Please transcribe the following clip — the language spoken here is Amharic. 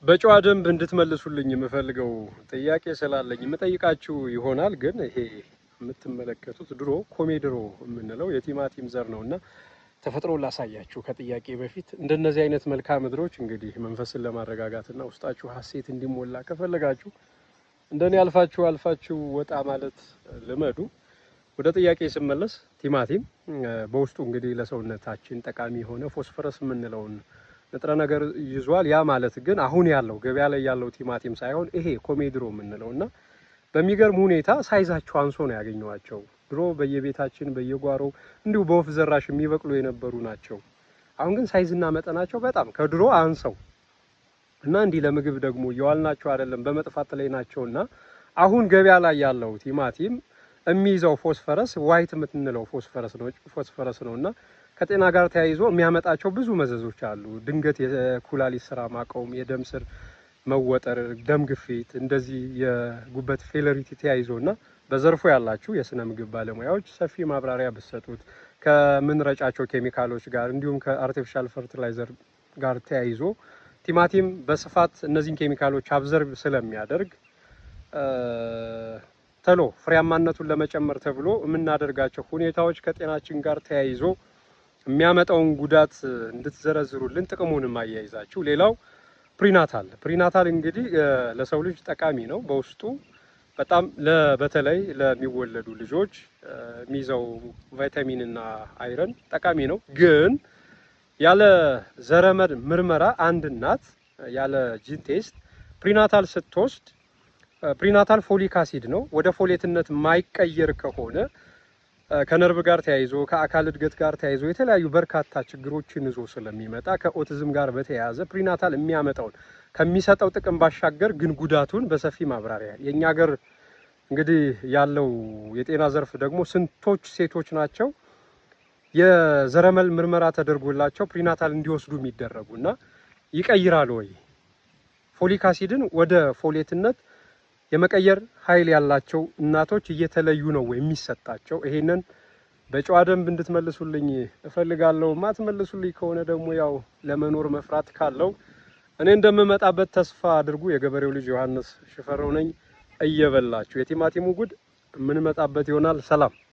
በጨዋ ደንብ እንድትመልሱልኝ የምፈልገው ጥያቄ ስላለኝ የምጠይቃችሁ ይሆናል። ግን ይሄ የምትመለከቱት ድሮ ኮሜድሮ የምንለው የቲማቲም ዘር ነውና ተፈጥሮ ላሳያችሁ ከጥያቄ በፊት እንደነዚህ አይነት መልክዓ ምድሮች እንግዲህ መንፈስን ለማረጋጋትና ውስጣችሁ ሀሴት እንዲሞላ ከፈለጋችሁ እንደኔ አልፋችሁ ወጣ ማለት ልመዱ። ወደ ጥያቄ ስመለስ ቲማቲም በውስጡ እንግዲህ ለሰውነታችን ጠቃሚ የሆነ ፎስፈረስ የምንለውን ንጥረ ነገር ይዟል። ያ ማለት ግን አሁን ያለው ገበያ ላይ ያለው ቲማቲም ሳይሆን ይሄ ኮሜድሮ የምንለውና በሚገርም ሁኔታ ሳይዛቸው አንሶ ነው ያገኘዋቸው። ድሮ በየቤታችን በየጓሮ እንዲሁ በወፍ ዘራሽ የሚበቅሉ የነበሩ ናቸው። አሁን ግን ሳይዝና መጠናቸው በጣም ከድሮ አንሰው እና እንዲህ ለምግብ ደግሞ እየዋልናቸው አይደለም በመጥፋት ላይ ናቸውና አሁን ገበያ ላይ ያለው ቲማቲም የሚይዘው ፎስፈረስ ዋይት የምትንለው ፎስፈረስ ነውና ከጤና ጋር ተያይዞ የሚያመጣቸው ብዙ መዘዞች አሉ። ድንገት የኩላሊት ስራ ማቆም፣ የደም ስር መወጠር፣ ደም ግፊት፣ እንደዚህ የጉበት ፌለሪቲ ተያይዞና በዘርፉ ያላችሁ የስነ ምግብ ባለሙያዎች ሰፊ ማብራሪያ ብትሰጡት ከምንረጫቸው ኬሚካሎች ጋር እንዲሁም ከአርቲፊሻል ፈርቲላይዘር ጋር ተያይዞ ቲማቲም በስፋት እነዚህን ኬሚካሎች አብዘርቭ ስለሚያደርግ ተሎ ፍሬያማነቱን ለመጨመር ተብሎ የምናደርጋቸው ሁኔታዎች ከጤናችን ጋር ተያይዞ የሚያመጣውን ጉዳት እንድትዘረዝሩልን ጥቅሙንም አያይዛችሁ። ሌላው ፕሪናታል እንግዲህ ለሰው ልጅ ጠቃሚ ነው። በውስጡ በጣም በተለይ ለሚወለዱ ልጆች የሚይዘው ቫይታሚን እና አይረን ጠቃሚ ነው። ግን ያለ ዘረመል ምርመራ አንድ እናት ያለ ጂን ቴስት ፕሪናታል ስትወስድ ፕሪናታል ፎሊክ አሲድ ነው። ወደ ፎሌትነት ማይቀየር ከሆነ ከነርቭ ጋር ተያይዞ ከአካል እድገት ጋር ተያይዞ የተለያዩ በርካታ ችግሮችን ይዞ ስለሚመጣ ከኦቲዝም ጋር በተያያዘ ፕሪናታል የሚያመጣውን ከሚሰጠው ጥቅም ባሻገር ግን ጉዳቱን በሰፊ ማብራሪያ የኛ ሀገር እንግዲህ ያለው የጤና ዘርፍ ደግሞ ስንቶች ሴቶች ናቸው የዘረመል ምርመራ ተደርጎላቸው ፕሪናታል እንዲወስዱ የሚደረጉና ይቀይራል ወይ ፎሊክ አሲድን ወደ ፎሌትነት የመቀየር ኃይል ያላቸው እናቶች እየተለዩ ነው የሚሰጣቸው? ይሄንን በጨዋ ደንብ እንድትመልሱልኝ እፈልጋለሁ። ማትመልሱልኝ ከሆነ ደግሞ ያው ለመኖር መፍራት ካለው እኔ እንደምመጣበት ተስፋ አድርጉ። የገበሬው ልጅ ዮሐንስ ሽፈራው ነኝ። እየበላችሁ የቲማቲሙ ጉድ ምን መጣበት ይሆናል። ሰላም